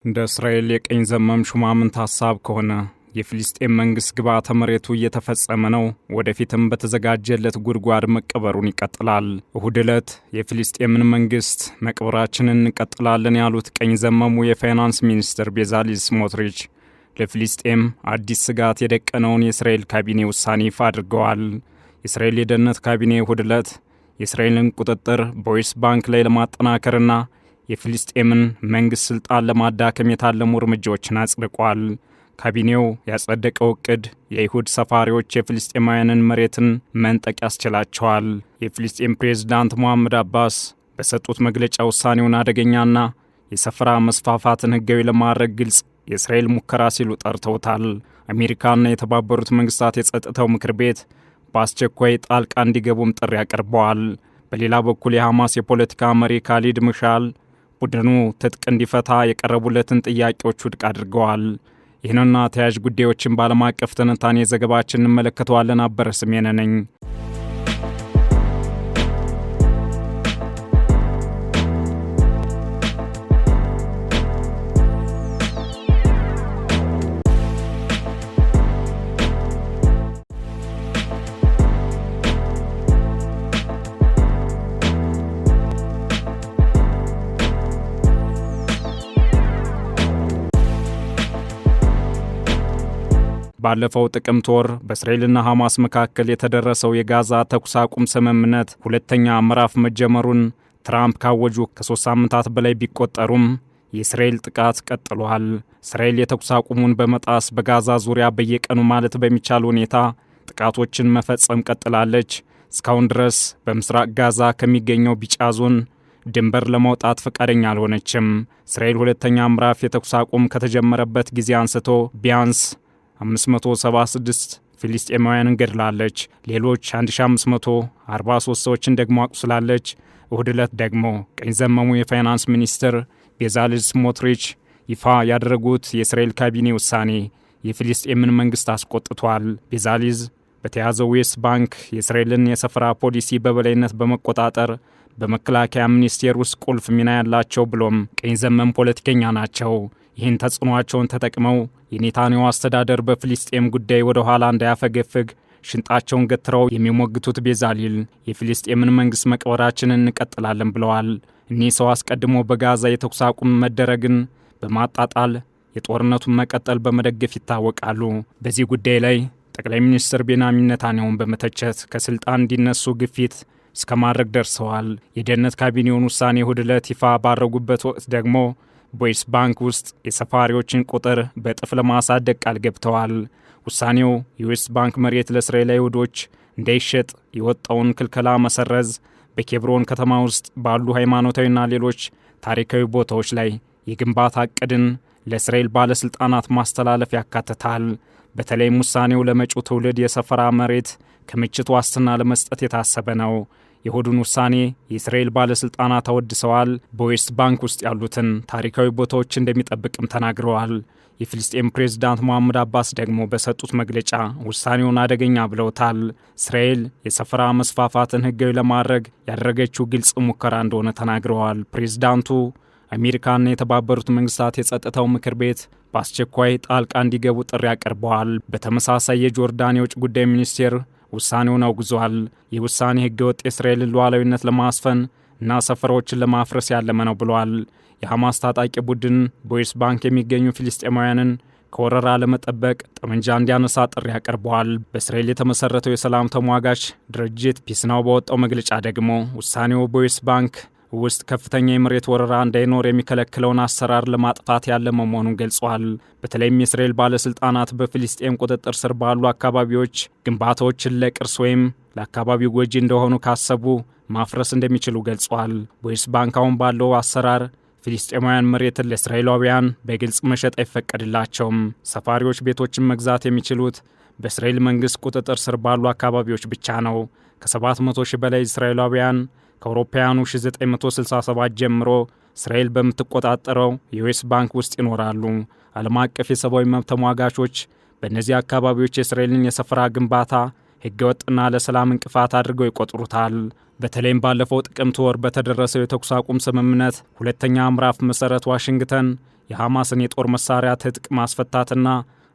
እንደ እስራኤል የቀኝ ዘመም ሹማምንት ሐሳብ ከሆነ የፍልስጤም መንግሥት ግብዓተ መሬቱ እየተፈጸመ ነው፣ ወደፊትም በተዘጋጀለት ጉድጓድ መቀበሩን ይቀጥላል። እሁድ ዕለት የፍልስጤምን መንግሥት መቅበራችንን እንቀጥላለን ያሉት ቀኝ ዘመሙ የፋይናንስ ሚኒስትር ቤዛሊል ስሞትሪች ለፍልስጤም አዲስ ስጋት የደቀነውን የእስራኤል ካቢኔ ውሳኔ ይፋ አድርገዋል። የእስራኤል የደህንነት ካቢኔ እሁድ ዕለት የእስራኤልን ቁጥጥር በዌስት ባንክ ላይ ለማጠናከርና የፍልስጤምን መንግሥት ሥልጣን ለማዳከም የታለሙ እርምጃዎችን አጽድቋል። ካቢኔው ያጸደቀው ዕቅድ የይሁድ ሰፋሪዎች የፍልስጤማውያንን መሬትን መንጠቅ ያስችላቸዋል። የፍልስጤም ፕሬዝዳንት ሙሐመድ አባስ በሰጡት መግለጫ ውሳኔውን አደገኛና የሰፈራ መስፋፋትን ሕጋዊ ለማድረግ ግልጽ የእስራኤል ሙከራ ሲሉ ጠርተውታል። አሜሪካና የተባበሩት መንግሥታት የጸጥታው ምክር ቤት በአስቸኳይ ጣልቃ እንዲገቡም ጥሪ አቅርበዋል። በሌላ በኩል የሐማስ የፖለቲካ መሪ ካሊድ ምሻል ቡድኑ ትጥቅ እንዲፈታ የቀረቡለትን ጥያቄዎች ውድቅ አድርገዋል። ይህንና ተያያዥ ጉዳዮችን በዓለም አቀፍ ትንታኔ ዘገባችን እንመለከተዋለን። አበረ ስሜነ ነኝ። ባለፈው ጥቅምት ወር በእስራኤልና ሐማስ መካከል የተደረሰው የጋዛ ተኩስ አቁም ስምምነት ሁለተኛ ምዕራፍ መጀመሩን ትራምፕ ካወጁ ከ3 ሳምንታት በላይ ቢቆጠሩም የእስራኤል ጥቃት ቀጥሏል። እስራኤል የተኩስ አቁሙን በመጣስ በጋዛ ዙሪያ በየቀኑ ማለት በሚቻል ሁኔታ ጥቃቶችን መፈጸም ቀጥላለች። እስካሁን ድረስ በምስራቅ ጋዛ ከሚገኘው ቢጫ ዞን ድንበር ለመውጣት ፈቃደኛ አልሆነችም። እስራኤል ሁለተኛ ምዕራፍ የተኩስ አቁም ከተጀመረበት ጊዜ አንስቶ ቢያንስ 576 ፊልስጤማውያንን ገድላለች። ሌሎች 1543 ሰዎችን ደግሞ አቁስላለች። እሁድ ዕለት ደግሞ ቀኝ ዘመሙ የፋይናንስ ሚኒስትር ቤዛሊል ስሞትሪች ይፋ ያደረጉት የእስራኤል ካቢኔ ውሳኔ የፊልስጤምን መንግሥት አስቆጥቷል። ቤዛሊል በተያዘው ዌስት ባንክ የእስራኤልን የሰፈራ ፖሊሲ በበላይነት በመቆጣጠር በመከላከያ ሚኒስቴር ውስጥ ቁልፍ ሚና ያላቸው ብሎም ቀኝ ዘመም ፖለቲከኛ ናቸው። ይህን ተጽዕኖአቸውን ተጠቅመው የኔታንያሁ አስተዳደር በፍልስጤም ጉዳይ ወደ ኋላ እንዳያፈገፍግ ሽንጣቸውን ገትረው የሚሞግቱት ቤዛሊል የፍልስጤምን መንግሥት መቅበራችንን እንቀጥላለን ብለዋል። እኒህ ሰው አስቀድሞ በጋዛ የተኩስ አቁም መደረግን በማጣጣል የጦርነቱን መቀጠል በመደገፍ ይታወቃሉ። በዚህ ጉዳይ ላይ ጠቅላይ ሚኒስትር ቤንያሚን ኔታንያሁን በመተቸት ከስልጣን እንዲነሱ ግፊት እስከ ማድረግ ደርሰዋል። የደህንነት ካቢኔውን ውሳኔ እሁድ ዕለት ይፋ ባረጉበት ወቅት ደግሞ በዌስት ባንክ ውስጥ የሰፋሪዎችን ቁጥር በእጥፍ ለማሳደግ ቃል ገብተዋል። ውሳኔው የዌስት ባንክ መሬት ለእስራኤል አይሁዶች እንዳይሸጥ የወጣውን ክልከላ መሰረዝ፣ በኬብሮን ከተማ ውስጥ ባሉ ሃይማኖታዊና ሌሎች ታሪካዊ ቦታዎች ላይ የግንባታ ዕቅድን ለእስራኤል ባለሥልጣናት ማስተላለፍ ያካትታል። በተለይም ውሳኔው ለመጪው ትውልድ የሰፈራ መሬት ክምችት ዋስትና ለመስጠት የታሰበ ነው። የእሁዱን ውሳኔ የእስራኤል ባለሥልጣናት አወድሰዋል። በዌስት ባንክ ውስጥ ያሉትን ታሪካዊ ቦታዎች እንደሚጠብቅም ተናግረዋል። የፍልስጤም ፕሬዝዳንት ሙሐመድ አባስ ደግሞ በሰጡት መግለጫ ውሳኔውን አደገኛ ብለውታል። እስራኤል የሰፈራ መስፋፋትን ሕጋዊ ለማድረግ ያደረገችው ግልጽ ሙከራ እንደሆነ ተናግረዋል። ፕሬዝዳንቱ አሜሪካና የተባበሩት መንግሥታት የጸጥታው ምክር ቤት በአስቸኳይ ጣልቃ እንዲገቡ ጥሪ አቅርበዋል። በተመሳሳይ የጆርዳን የውጭ ጉዳይ ሚኒስቴር ውሳኔውን አውግዟል። ይህ ውሳኔ ሕገወጥ የእስራኤልን ሉዓላዊነት ለማስፈን እና ሰፈራዎችን ለማፍረስ ያለመ ነው ብሏል። የሐማስ ታጣቂ ቡድን በዌስት ባንክ የሚገኙ ፊልስጤማውያንን ከወረራ ለመጠበቅ ጠመንጃ እንዲያነሳ ጥሪ አቅርበዋል። በእስራኤል የተመሠረተው የሰላም ተሟጋች ድርጅት ፒስ ናው ባወጣው መግለጫ ደግሞ ውሳኔው በዌስት ባንክ ውስጥ ከፍተኛ የመሬት ወረራ እንዳይኖር የሚከለክለውን አሰራር ለማጥፋት ያለመ መሆኑን ገልጿል። በተለይም የእስራኤል ባለሥልጣናት በፍልስጤም ቁጥጥር ስር ባሉ አካባቢዎች ግንባታዎችን ለቅርስ ወይም ለአካባቢው ጎጂ እንደሆኑ ካሰቡ ማፍረስ እንደሚችሉ ገልጿል። በዌስት ባንክ አሁን ባለው አሰራር ፊልስጤማውያን መሬትን ለእስራኤላውያን በግልጽ መሸጥ አይፈቀድላቸውም። ሰፋሪዎች ቤቶችን መግዛት የሚችሉት በእስራኤል መንግሥት ቁጥጥር ስር ባሉ አካባቢዎች ብቻ ነው። ከ700 ሺህ በላይ እስራኤላውያን ከአውሮፓውያኑ 1967 ጀምሮ እስራኤል በምትቆጣጠረው የዌስት ባንክ ውስጥ ይኖራሉ። ዓለም አቀፍ የሰብአዊ መብት ተሟጋቾች በእነዚህ አካባቢዎች የእስራኤልን የሰፈራ ግንባታ ሕገወጥና ለሰላም እንቅፋት አድርገው ይቆጥሩታል። በተለይም ባለፈው ጥቅምት ወር በተደረሰው የተኩስ አቁም ስምምነት ሁለተኛ ምዕራፍ መሠረት ዋሽንግተን የሐማስን የጦር መሳሪያ ትጥቅ ማስፈታትና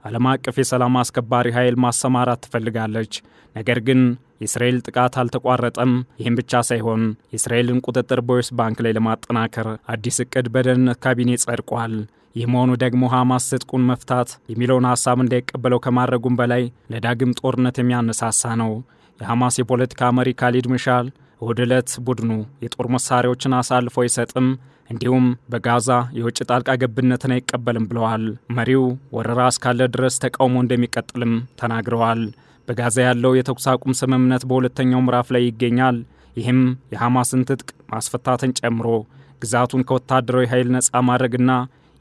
ዓለም አቀፍ የሰላም አስከባሪ ኃይል ማሰማራት ትፈልጋለች። ነገር ግን የእስራኤል ጥቃት አልተቋረጠም። ይህም ብቻ ሳይሆን የእስራኤልን ቁጥጥር በዌስት ባንክ ላይ ለማጠናከር አዲስ እቅድ በደህንነት ካቢኔ ጸድቋል። ይህ መሆኑ ደግሞ ሐማስ ትጥቁን መፍታት የሚለውን ሐሳብ እንዳይቀበለው ከማድረጉም በላይ ለዳግም ጦርነት የሚያነሳሳ ነው። የሐማስ የፖለቲካ መሪ ካሊድ መሻል እሁድ ዕለት ቡድኑ የጦር መሳሪያዎችን አሳልፎ አይሰጥም፣ እንዲሁም በጋዛ የውጭ ጣልቃ ገብነትን አይቀበልም ብለዋል። መሪው ወረራ እስካለ ድረስ ተቃውሞ እንደሚቀጥልም ተናግረዋል። በጋዛ ያለው የተኩስ አቁም ስምምነት በሁለተኛው ምዕራፍ ላይ ይገኛል። ይህም የሐማስን ትጥቅ ማስፈታትን ጨምሮ ግዛቱን ከወታደራዊ ኃይል ነፃ ማድረግና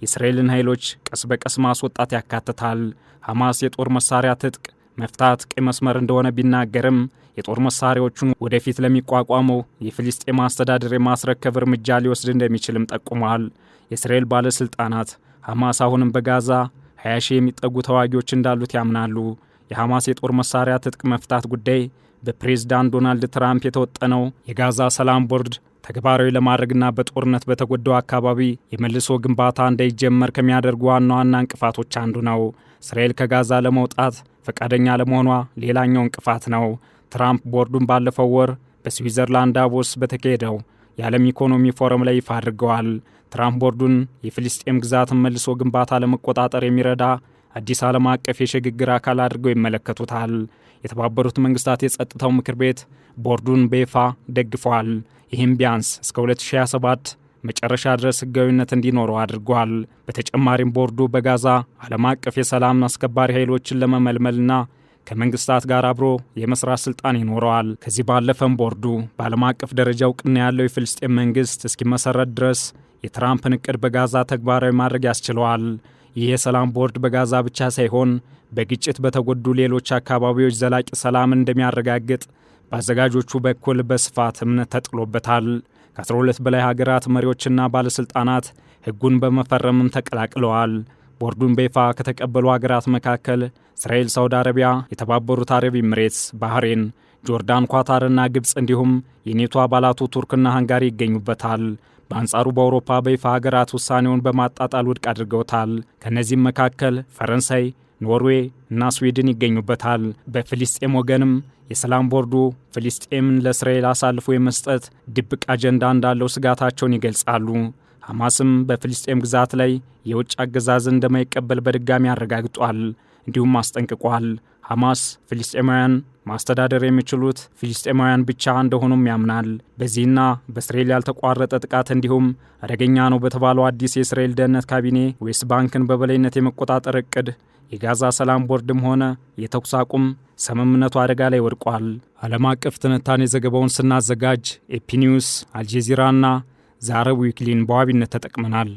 የእስራኤልን ኃይሎች ቀስ በቀስ ማስወጣት ያካትታል። ሐማስ የጦር መሳሪያ ትጥቅ መፍታት ቀይ መስመር እንደሆነ ቢናገርም የጦር መሳሪያዎቹን ወደፊት ለሚቋቋመው የፍልስጤም አስተዳደር የማስረከብ እርምጃ ሊወስድ እንደሚችልም ጠቁመዋል። የእስራኤል ባለሥልጣናት ሐማስ አሁንም በጋዛ 20 ሺህ የሚጠጉ ተዋጊዎች እንዳሉት ያምናሉ። የሐማስ የጦር መሳሪያ ትጥቅ መፍታት ጉዳይ በፕሬዝዳንት ዶናልድ ትራምፕ የተወጠነው የጋዛ ሰላም ቦርድ ተግባራዊ ለማድረግና በጦርነት በተጎዳው አካባቢ የመልሶ ግንባታ እንዳይጀመር ከሚያደርጉ ዋና ዋና እንቅፋቶች አንዱ ነው። እስራኤል ከጋዛ ለመውጣት ፈቃደኛ ለመሆኗ ሌላኛው እንቅፋት ነው። ትራምፕ ቦርዱን ባለፈው ወር በስዊዘርላንድ ዳቮስ በተካሄደው የዓለም ኢኮኖሚ ፎረም ላይ ይፋ አድርገዋል። ትራምፕ ቦርዱን የፍልስጤም ግዛትን መልሶ ግንባታ ለመቆጣጠር የሚረዳ አዲስ ዓለም አቀፍ የሽግግር አካል አድርገው ይመለከቱታል። የተባበሩት መንግስታት የጸጥታው ምክር ቤት ቦርዱን በይፋ ደግፏል። ይህም ቢያንስ እስከ 2027 መጨረሻ ድረስ ሕጋዊነት እንዲኖረው አድርጓል። በተጨማሪም ቦርዱ በጋዛ ዓለም አቀፍ የሰላም አስከባሪ ኃይሎችን ለመመልመልና ከመንግስታት ጋር አብሮ የመስራት ስልጣን ይኖረዋል። ከዚህ ባለፈም ቦርዱ በዓለም አቀፍ ደረጃ እውቅና ያለው የፍልስጤም መንግስት እስኪመሰረት ድረስ የትራምፕን እቅድ በጋዛ ተግባራዊ ማድረግ ያስችለዋል። ይህ የሰላም ቦርድ በጋዛ ብቻ ሳይሆን በግጭት በተጎዱ ሌሎች አካባቢዎች ዘላቂ ሰላምን እንደሚያረጋግጥ በአዘጋጆቹ በኩል በስፋት እምነት ተጥሎበታል። ከ12 በላይ ሀገራት መሪዎችና ባለሥልጣናት ሕጉን በመፈረምም ተቀላቅለዋል። ቦርዱን በይፋ ከተቀበሉ ሀገራት መካከል እስራኤል፣ ሳውዲ አረቢያ፣ የተባበሩት አረብ ኤሚሬትስ፣ ባህሬን፣ ጆርዳን፣ ኳታርና ግብፅ እንዲሁም የኔቶ አባላቱ ቱርክና ሃንጋሪ ይገኙበታል። በአንጻሩ በአውሮፓ በይፋ ሀገራት ውሳኔውን በማጣጣል ውድቅ አድርገውታል። ከእነዚህም መካከል ፈረንሳይ፣ ኖርዌይ እና ስዊድን ይገኙበታል። በፍልስጤም ወገንም የሰላም ቦርዱ ፍልስጤምን ለእስራኤል አሳልፎ የመስጠት ድብቅ አጀንዳ እንዳለው ስጋታቸውን ይገልጻሉ። ሐማስም በፍልስጤም ግዛት ላይ የውጭ አገዛዝን እንደማይቀበል በድጋሚ አረጋግጧል፣ እንዲሁም አስጠንቅቋል። ሐማስ ፍልስጤማውያን ማስተዳደር የሚችሉት ፍልስጤማውያን ብቻ እንደሆኑም ያምናል። በዚህና በእስራኤል ያልተቋረጠ ጥቃት እንዲሁም አደገኛ ነው በተባለው አዲስ የእስራኤል ደህንነት ካቢኔ ዌስት ባንክን በበላይነት የመቆጣጠር እቅድ የጋዛ ሰላም ቦርድም ሆነ የተኩስ አቁም ስምምነቱ አደጋ ላይ ወድቋል። ዓለም አቀፍ ትንታኔ ዘገባውን ስናዘጋጅ ኤፒ ኒውስ፣ አልጀዚራና ዘ አረብ ዊክሊን በዋቢነት ተጠቅመናል።